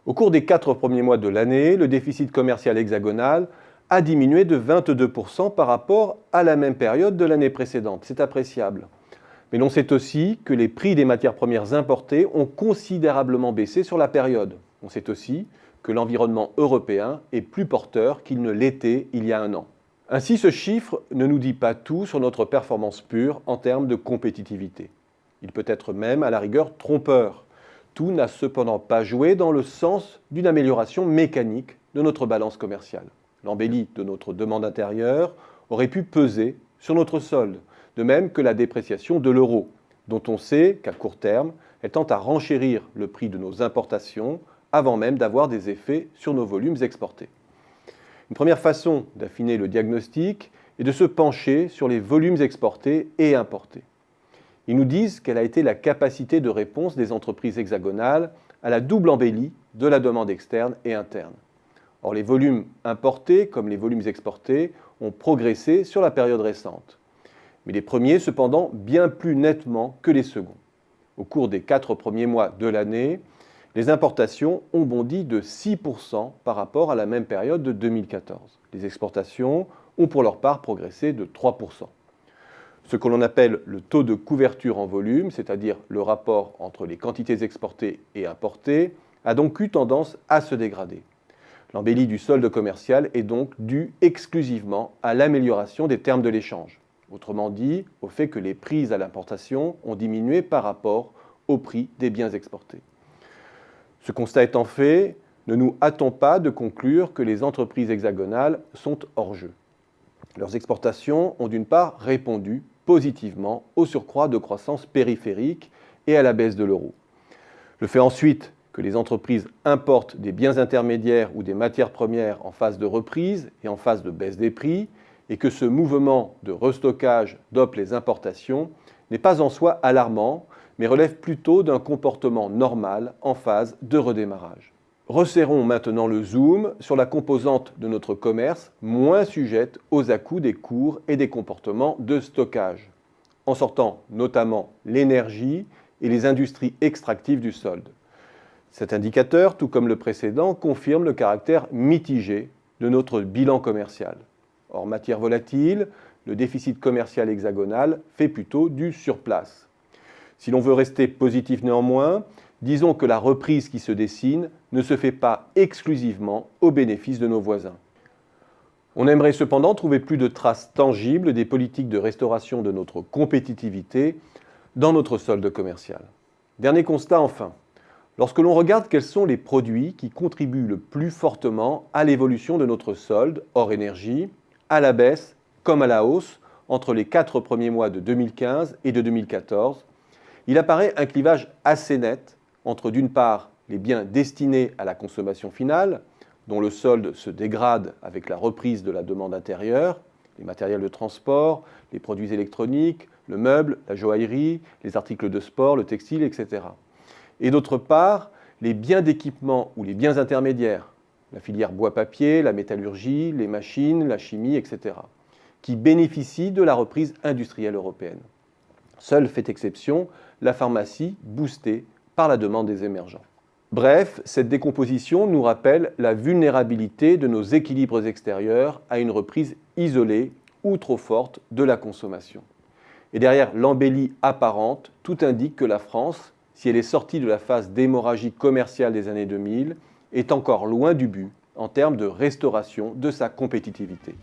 Au cours des 4 premiers mois de l'année, le déficit commercial hexagonal a diminué de 22% par rapport à la même période de l'année précédente. C'est appréciable. Mais l'on sait aussi que les prix des matières premières importées ont considérablement baissé sur la période. On sait aussi que l'environnement européen est plus porteur qu'il ne l'était il y a un an. Ainsi, ce chiffre ne nous dit pas tout sur notre performance pure en termes de compétitivité. Il peut être même, à la rigueur, trompeur. Tout n'a cependant pas joué dans le sens d'une amélioration mécanique de notre balance commerciale. L'embellie de notre demande intérieure aurait pu peser sur notre solde, de même que la dépréciation de l'euro, dont on sait qu'à court terme, elle tend à renchérir le prix de nos importations avant même d'avoir des effets sur nos volumes exportés. Une première façon d'affiner le diagnostic est de se pencher sur les volumes exportés et importés. Ils nous disent quelle a été la capacité de réponse des entreprises hexagonales à la double embellie de la demande externe et interne. Or, les volumes importés, comme les volumes exportés, ont progressé sur la période récente. Mais les premiers, cependant, bien plus nettement que les seconds. Au cours des 4 premiers mois de l'année, les importations ont bondi de 6% par rapport à la même période de 2014. Les exportations ont pour leur part progressé de 3%. Ce que l'on appelle le taux de couverture en volume, c'est-à-dire le rapport entre les quantités exportées et importées, a donc eu tendance à se dégrader. L'embellie du solde commercial est donc due exclusivement à l'amélioration des termes de l'échange. Autrement dit, au fait que les prix à l'importation ont diminué par rapport au prix des biens exportés. Ce constat étant fait, ne nous hâtons pas de conclure que les entreprises hexagonales sont hors jeu. Leurs exportations ont d'une part répondu positivement au surcroît de croissance périphérique et à la baisse de l'euro. Le fait ensuite que les entreprises importent des biens intermédiaires ou des matières premières en phase de reprise et en phase de baisse des prix, et que ce mouvement de restockage dope les importations, n'est pas en soi alarmant, mais relève plutôt d'un comportement normal en phase de redémarrage. Resserrons maintenant le zoom sur la composante de notre commerce moins sujette aux à-coups des cours et des comportements de stockage, en sortant notamment l'énergie et les industries extractives du solde. Cet indicateur, tout comme le précédent, confirme le caractère mitigé de notre bilan commercial. Hors matière volatile, le déficit commercial hexagonal fait plutôt du surplace. Si l'on veut rester positif néanmoins, disons que la reprise qui se dessine ne se fait pas exclusivement au bénéfice de nos voisins. On aimerait cependant trouver plus de traces tangibles des politiques de restauration de notre compétitivité dans notre solde commercial. Dernier constat enfin. Lorsque l'on regarde quels sont les produits qui contribuent le plus fortement à l'évolution de notre solde, hors énergie, à la baisse comme à la hausse, entre les 4 premiers mois de 2015 et de 2014, il apparaît un clivage assez net entre d'une part les biens destinés à la consommation finale, dont le solde se dégrade avec la reprise de la demande intérieure, les matériels de transport, les produits électroniques, le meuble, la joaillerie, les articles de sport, le textile, etc. Et d'autre part, les biens d'équipement ou les biens intermédiaires, la filière bois-papier, la métallurgie, les machines, la chimie, etc., qui bénéficient de la reprise industrielle européenne. Seule fait exception la pharmacie boostée par la demande des émergents. Bref, cette décomposition nous rappelle la vulnérabilité de nos équilibres extérieurs à une reprise isolée ou trop forte de la consommation. Et derrière l'embellie apparente, tout indique que la France, si elle est sortie de la phase d'hémorragie commerciale des années 2000, est encore loin du but en termes de restauration de sa compétitivité.